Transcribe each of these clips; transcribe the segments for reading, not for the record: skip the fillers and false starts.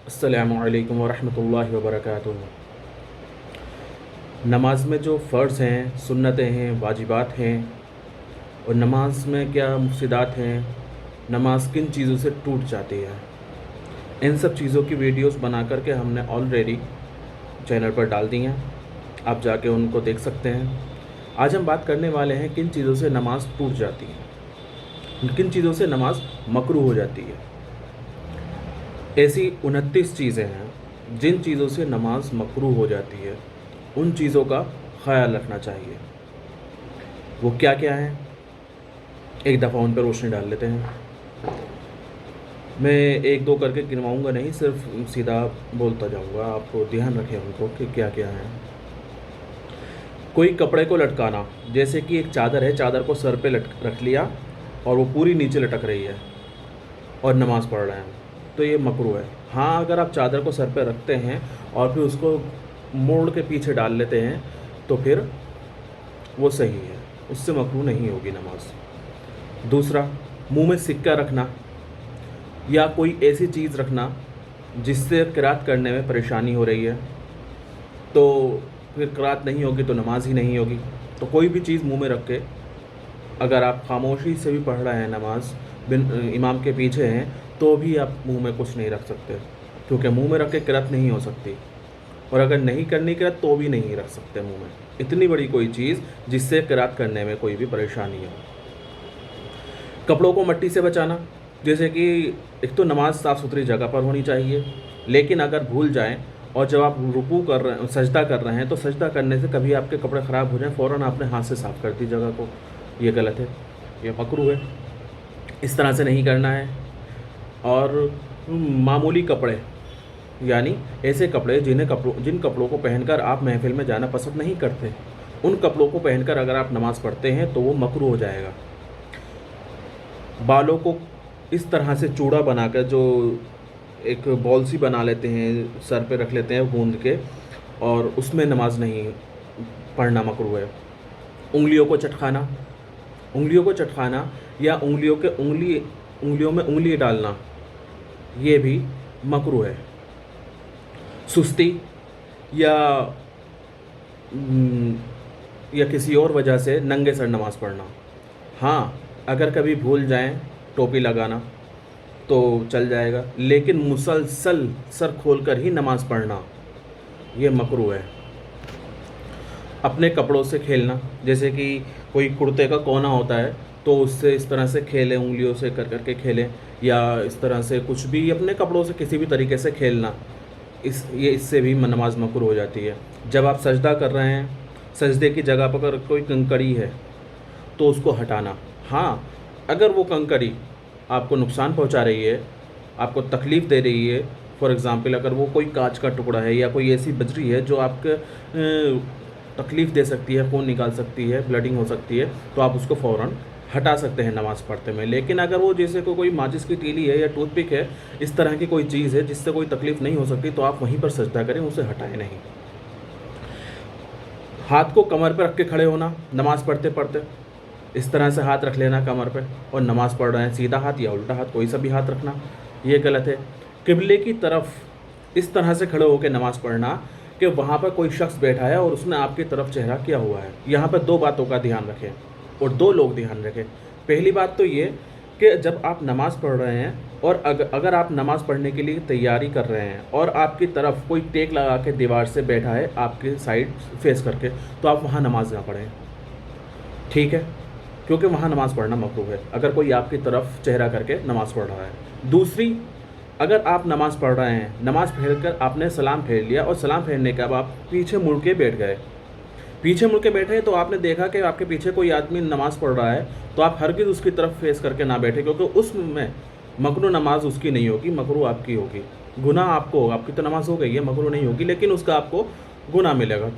अस्सलामु अलैकुम वरहमतुल्लाहि वबरकातुहू। नमाज में जो फ़र्ज़ हैं, सुन्नतें हैं, वाजिबात हैं और नमाज में क्या मुफ़्सिदात हैं, नमाज किन चीज़ों से टूट जाती है, इन सब चीज़ों की वीडियोस बना कर के हमने ऑलरेडी चैनल पर डाल दी हैं। आप जाके उनको देख सकते हैं। आज हम बात करने वाले हैं किन चीज़ों से नमाज टूट जाती है, किन चीज़ों से नमाज मकरूह हो जाती है। ऐसी 29 चीज़ें हैं जिन चीज़ों से नमाज मकरूह हो जाती है, उन चीज़ों का ख्याल रखना चाहिए। वो क्या क्या हैं, एक दफ़ा उन पर रोशनी डाल लेते हैं। मैं एक दो करके गिनवाऊंगा नहीं, सिर्फ सीधा बोलता जाऊंगा, आप ध्यान रखें उनको कि क्या क्या है। कोई कपड़े को लटकाना, जैसे कि एक चादर है, चादर को सर पे रख लिया और वो पूरी नीचे लटक रही है और नमाज़ पढ़ रहे हैं, तो ये मकरूह है। हाँ, अगर आप चादर को सर पे रखते हैं और फिर उसको मोड़ के पीछे डाल लेते हैं तो फिर वो सही है, उससे मकरूह नहीं होगी नमाज। दूसरा, मुंह में सिक्का रखना या कोई ऐसी चीज़ रखना जिससे क़िरात करने में परेशानी हो रही है, तो फिर क़िरात नहीं होगी तो नमाज ही नहीं होगी। तो कोई भी चीज़ मुंह में रख के, अगर आप खामोशी से भी पढ़ रहे हैं नमाज, बिन इमाम के पीछे हैं, तो भी आप मुंह में कुछ नहीं रख सकते, क्योंकि मुंह में रख के क़िरात नहीं हो सकती, और अगर नहीं करनी क़िरात तो भी नहीं रख सकते मुंह में। इतनी बड़ी कोई चीज़ जिससे क़िरात करने में कोई भी परेशानी हो। कपड़ों को मिट्टी से बचाना, जैसे कि एक तो नमाज साफ़ सुथरी जगह पर होनी चाहिए, लेकिन अगर भूल जाएं और जब आप रुकू कर रहे हैं, सजदा कर रहे हैं, तो सजदा करने से कभी आपके कपड़े ख़राब हो जाएं, फ़ौरन आपने हाथ से साफ़ कर दी जगह को, ये गलत है, ये मकरूह है, इस तरह से नहीं करना है। और मामूली कपड़े, यानी ऐसे कपड़े जिन कपड़ों को पहनकर आप महफ़िल में जाना पसंद नहीं करते, उन कपड़ों को पहनकर अगर आप नमाज़ पढ़ते हैं तो वो मकरूह हो जाएगा। बालों को इस तरह से चूड़ा बनाकर, जो एक बॉल सी बना लेते हैं, सर पे रख लेते हैं गूंद के, और उसमें नमाज नहीं पढ़ना मकरूह है। उंगलियों को चटकाना या उंगलियों में उंगली डालना, ये भी मकरूह है। सुस्ती या किसी और वजह से नंगे सर नमाज़ पढ़ना, हाँ अगर कभी भूल जाएं टोपी लगाना तो चल जाएगा, लेकिन मुसलसल सर खोलकर ही नमाज़ पढ़ना ये मकरूह है। अपने कपड़ों से खेलना, जैसे कि कोई कुर्ते का कोना होता है तो उससे इस तरह से खेलें, उंगलियों से कर करके खेलें, या इस तरह से कुछ भी अपने कपड़ों से किसी भी तरीके से खेलना, इससे भी नमाज मकरूह हो जाती है। जब आप सजदा कर रहे हैं, सजदे की जगह पर अगर कोई कंकड़ी है तो उसको हटाना। हाँ, अगर वो कंकड़ी आपको नुकसान पहुंचा रही है, आपको तकलीफ़ दे रही है, फॉर एग्ज़ाम्पल अगर वो कोई कांच का टुकड़ा है या कोई ऐसी बजरी है जो आपको तकलीफ़ दे सकती है, खून निकाल सकती है, ब्लडिंग हो सकती है, तो आप उसको फ़ौरन हटा सकते हैं नमाज़ पढ़ते में। लेकिन अगर वो जैसे कोई माचिस की तीली है या टूथपिक है, इस तरह की कोई चीज़ है जिससे कोई तकलीफ़ नहीं हो सकती, तो आप वहीं पर सजदा करें, उसे हटाएं नहीं। हाथ को कमर पर रख के खड़े होना, नमाज़ पढ़ते पढ़ते इस तरह से हाथ रख लेना कमर पे, और नमाज़ पढ़ रहे हैं, सीधा हाथ या उल्टा हाथ, कोई सा भी हाथ रखना, ये गलत है। किबले की तरफ इस तरह से खड़े होकर नमाज़ पढ़ना कि वहाँ पर कोई शख्स बैठा है और उसने आपकी तरफ चेहरा किया हुआ है। यहाँ पर दो बातों का ध्यान रखें और दो लोग ध्यान रखें। पहली बात तो ये कि जब आप नमाज़ पढ़ रहे हैं और अगर आप नमाज़ पढ़ने के लिए तैयारी कर रहे हैं और आपकी तरफ कोई टेक लगा के दीवार से बैठा है आपके साइड फेस करके, तो आप वहाँ नमाज़ ना पढ़ें, ठीक है, क्योंकि वहाँ नमाज़ पढ़ना मकरूह है अगर कोई आपकी तरफ चेहरा करके नमाज़ पढ़ रहा है। दूसरी, अगर आप नमाज़ पढ़ रहे हैं, नमाज़ पढ़कर आपने सलाम फेर लिया और सलाम फेरने के बाद आप पीछे मुड़ के बैठ गए, पीछे मुड़ के बैठे तो आपने देखा कि आपके पीछे कोई आदमी नमाज़ पढ़ रहा है, तो आप हरगिज़ उसकी तरफ फेस करके ना बैठे, क्योंकि उसमें मकरूह नमाज उसकी नहीं होगी, मकरूह आपकी होगी। गुनाह आपको होगा, आपकी तो नमाज़ हो गई है, मकरूह नहीं होगी, लेकिन उसका आपको गुनाह मिलेगा।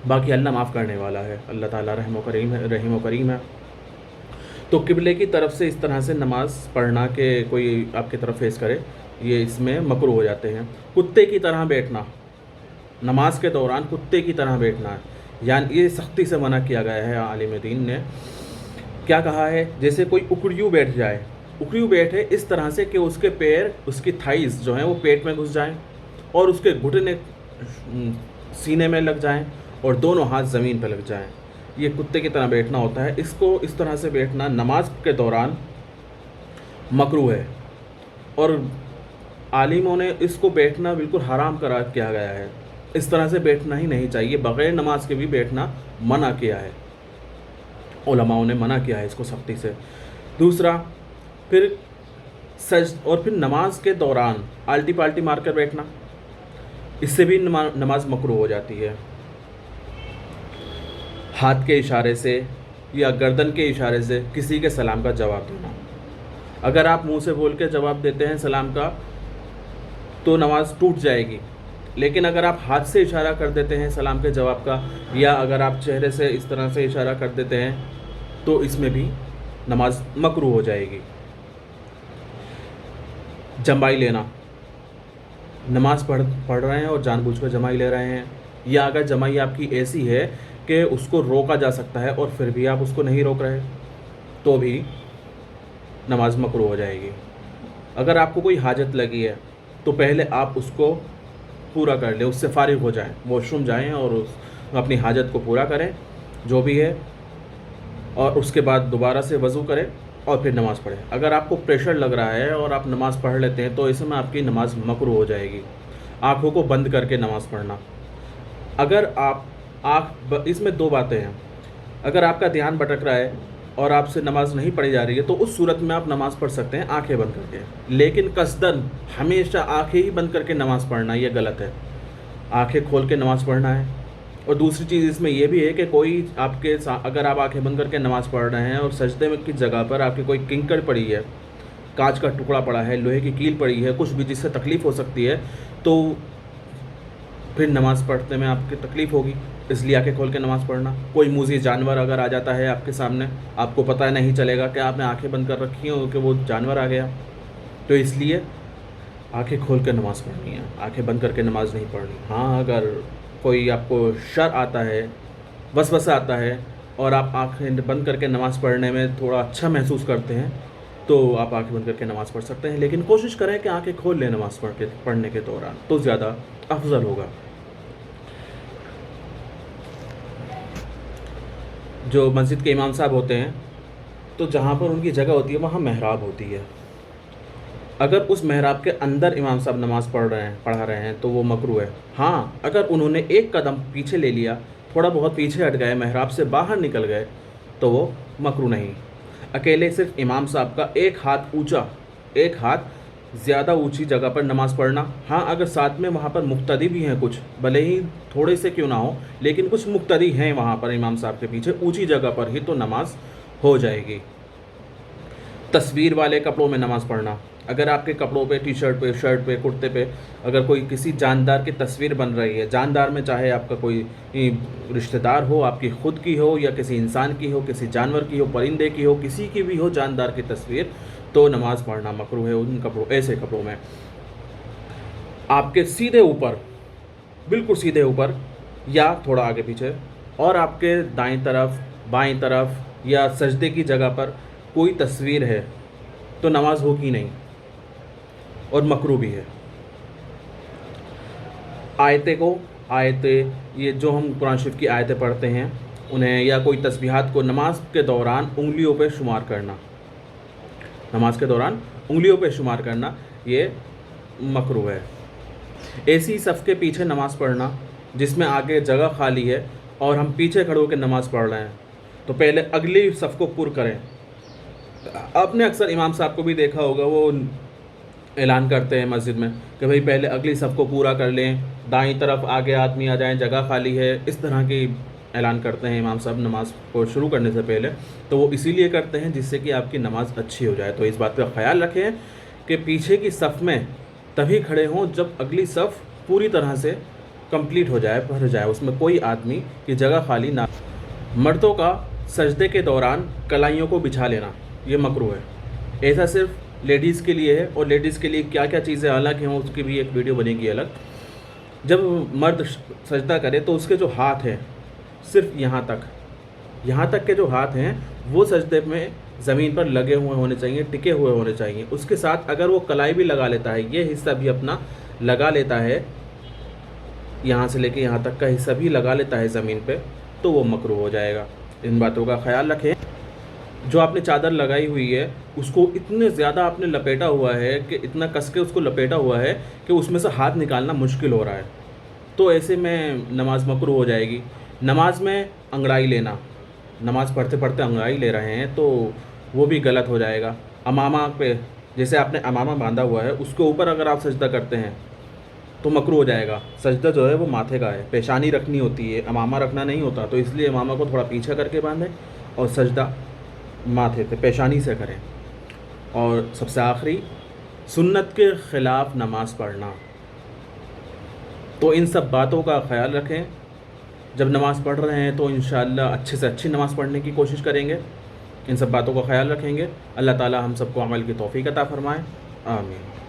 बाकी अल्लाह माफ़ करने वाला है, अल्लाह ताला रहीम व करीम है। तो किबले की तरफ से इस तरह से नमाज़ पढ़ना कि कोई आपकी तरफ फेस करे, ये इसमें मकरूह हो जाते हैं। कुत्ते की तरह बैठना, नमाज के दौरान कुत्ते की तरह बैठना है, यानी ये सख्ती से मना किया गया है। आलिम दीन ने क्या कहा है, जैसे कोई उकड़ियों बैठ जाए, उखड़ी हुई बैठे इस तरह से कि उसके पैर, उसकी थाइस जो हैं वो पेट में घुस जाएं और उसके घुटने सीने में लग जाएं और दोनों हाथ ज़मीन पर लग जाएं। ये कुत्ते की तरह बैठना होता है। इसको इस तरह से बैठना नमाज के दौरान मकरूह है और आलिमों ने इसको बैठना बिल्कुल हराम करार किया गया है। इस तरह से बैठना ही नहीं चाहिए, बग़ैर नमाज के भी बैठना मना किया है, उलमाओं ने मना किया है इसको सख्ती से। दूसरा, फिर फिर नमाज के दौरान आल्टी पाल्टी मार कर बैठना, इससे भी नमाज मकरूह हो जाती है। हाथ के इशारे से या गर्दन के इशारे से किसी के सलाम का जवाब देना। अगर आप मुंह से बोल के जवाब देते हैं सलाम का तो नमाज टूट जाएगी, लेकिन अगर आप हाथ से इशारा कर देते हैं सलाम के जवाब का या अगर आप चेहरे से इस तरह से इशारा कर देते हैं तो इसमें भी नमाज मकरूह हो जाएगी। जमाई लेना, नमाज पढ़ रहे हैं और जानबूझकर जमाई ले रहे हैं, या अगर जमाई आपकी ऐसी है कि उसको रोका जा सकता है और फिर भी आप उसको नहीं रोक रहे तो भी नमाज मकरूह हो जाएगी। अगर आपको कोई हाजत लगी है तो पहले आप उसको पूरा कर लें, उससे फारिग हो जाएं, वॉशरूम जाएं और अपनी हाजत को पूरा करें जो भी है, और उसके बाद दोबारा से वज़ू करें और फिर नमाज़ पढ़ें। अगर आपको प्रेशर लग रहा है और आप नमाज़ पढ़ लेते हैं तो इसमें आपकी नमाज मकरूह हो जाएगी। आँखों को बंद करके नमाज़ पढ़ना। अगर आप इसमें दो बातें हैं, अगर आपका ध्यान भटक रहा है और आपसे नमाज नहीं पढ़ी जा रही है तो उस सूरत में आप नमाज़ पढ़ सकते हैं आंखें बंद करके, लेकिन कसदन हमेशा आंखें ही बंद करके नमाज़ पढ़ना ये गलत है। आंखें खोल के नमाज़ पढ़ना है। और दूसरी चीज़ इसमें यह भी है कि कोई अगर आप आंखें बंद करके नमाज़ पढ़ रहे हैं और सजदे में की जगह पर आपकी कोई किंकड़ पड़ी है, कांच का टुकड़ा पड़ा है, लोहे की कील पड़ी है, कुछ भी जिससे तकलीफ़ हो सकती है, तो फिर नमाज़ पढ़ने में आपकी तकलीफ़ होगी, इसलिए आंखें खोल के नमाज़ पढ़ना। कोई मूज़ी जानवर अगर आ जाता है आपके सामने, आपको पता नहीं चलेगा कि आपने आंखें बंद कर रखी हैं कि वो जानवर आ गया, तो इसलिए आंखें खोल कर नमाज़ पढ़नी है, आंखें बंद करके नमाज़ नहीं पढ़नी। हाँ, अगर कोई आपको शर आता है, वसवसा आता है और आप आंखें बंद करके नमाज़ पढ़ने में थोड़ा अच्छा महसूस करते हैं तो आप आंखें बंद करके नमाज़ पढ़ सकते हैं, लेकिन कोशिश करें कि आंखें खोल लें नमाज़ पढ़ने के दौरान, तो ज़्यादा अफजल होगा। जो मस्जिद के इमाम साहब होते हैं तो जहाँ पर उनकी जगह होती है वहाँ महराब होती है। अगर उस महराब के अंदर इमाम साहब नमाज़ पढ़ा रहे हैं तो वो मकरूह है। हाँ, अगर उन्होंने एक कदम पीछे ले लिया, थोड़ा बहुत पीछे हट गए, महराब से बाहर निकल गए तो वो मकरूह नहीं। अकेले सिर्फ इमाम साहब का एक हाथ ऊंचा, एक हाथ ज़्यादा ऊंची जगह पर नमाज़ पढ़ना। हाँ, अगर साथ में वहाँ पर मुक्तदी भी हैं कुछ, भले ही थोड़े से क्यों ना हो, लेकिन कुछ मुक्तदी हैं वहाँ पर इमाम साहब के पीछे ऊंची जगह पर ही तो नमाज हो जाएगी। तस्वीर वाले कपड़ों में नमाज़ पढ़ना। अगर आपके कपड़ों पे, टी शर्ट पे, शर्ट पे, कुर्ते पे अगर कोई किसी जानदार की तस्वीर बन रही है, जानदार में चाहे आपका कोई रिश्तेदार हो, आपकी ख़ुद की हो या किसी इंसान की हो, किसी जानवर की हो, परिंदे की हो, किसी की भी हो जानदार की तस्वीर, तो नमाज़ पढ़ना मकरूह है उन कपड़ों, ऐसे कपड़ों में। आपके सीधे ऊपर, बिल्कुल सीधे ऊपर या थोड़ा आगे पीछे और आपके दाईं तरफ, बाईं तरफ या सजदे की जगह पर कोई तस्वीर है तो नमाज होगी नहीं और मकरूह भी है। आयतें ये जो हम कुरान शरीफ की आयतें पढ़ते हैं उन्हें, या कोई तस्बीहात को नमाज के दौरान उंगलियों पे शुमार करना, नमाज के दौरान उंगलियों पे शुमार करना ये मकरूह है। ऐसी सफ़ के पीछे नमाज़ पढ़ना जिसमें आगे जगह खाली है और हम पीछे खड़े होकर नमाज़ पढ़ रहे हैं तो पहले अगली सफ़ को पुर करें। आपने अक्सर इमाम साहब को भी देखा होगा, वो ऐलान करते हैं मस्जिद में कि भाई पहले अगली सफ़ को पूरा कर लें, दाईं तरफ आगे आदमी आ जाएं, जगह खाली है, इस तरह की ऐलान करते हैं इमाम साहब नमाज़ को शुरू करने से पहले। तो वो इसीलिए करते हैं जिससे कि आपकी नमाज़ अच्छी हो जाए। तो इस बात का ख्याल रखें कि पीछे की सफ़ में तभी खड़े हों जब अगली सफ़ पूरी तरह से कंप्लीट हो जाए, भर जाए, उसमें कोई आदमी की जगह खाली ना। मर्दों का सजदे के दौरान कलाइयों को बिछा लेना ये मकरूह है। ऐसा सिर्फ लेडीज़ के लिए है, और लेडीज़ के लिए क्या क्या चीज़ें अलग हैं उसकी भी एक वीडियो बनेगी अलग। जब मर्द सजदा करे तो उसके जो हाथ हैं सिर्फ यहाँ तक के जो हाथ हैं वो सजदे में زمین پر لگے ہوئے ہونے چاہیے، ٹکے ہوئے ہونے چاہیے۔ اس کے ساتھ اگر وہ کلائی بھی لگا لیتا ہے، یہ حصہ بھی اپنا لگا لیتا ہے، یہاں سے لے کے یہاں تک کا حصہ بھی لگا لیتا ہے زمین پہ، تو وہ مکروہ ہو جائے گا۔ ان باتوں کا خیال رکھیں۔ جو آپ نے چادر لگائی ہوئی ہے اس کو اتنے زیادہ آپ نے لپیٹا ہوا ہے کہ اتنا کس کے اس کو لپیٹا ہوا ہے کہ اس میں سے ہاتھ نکالنا مشکل ہو رہا ہے، تو ایسے میں نماز مکروہ ہو جائے گی۔ نماز میں انگڑائی لینا، نماز پڑھتے پڑھتے انگڑائی لے رہے ہیں تو وہ بھی غلط ہو جائے گا۔ امامہ پہ جیسے آپ نے امامہ باندھا ہوا ہے اس کے اوپر اگر آپ سجدہ کرتے ہیں تو مکروہ ہو جائے گا۔ سجدہ جو ہے وہ ماتھے کا ہے، پیشانی رکھنی ہوتی ہے، امامہ رکھنا نہیں ہوتا، تو اس لیے امامہ کو تھوڑا پیچھے کر کے باندھیں اور سجدہ ماتھے پہ پیشانی سے کریں۔ اور سب سے آخری، سنت کے خلاف نماز پڑھنا، تو ان سب باتوں کا خیال رکھیں۔ جب نماز پڑھ رہے ہیں تو انشاءاللہ اچھے سے اچھی نماز پڑھنے کی کوشش کریں گے، ان سب باتوں کا خیال رکھیں گے۔ اللہ تعالی ہم سب کو عمل کی توفیق عطا فرمائے، آمین۔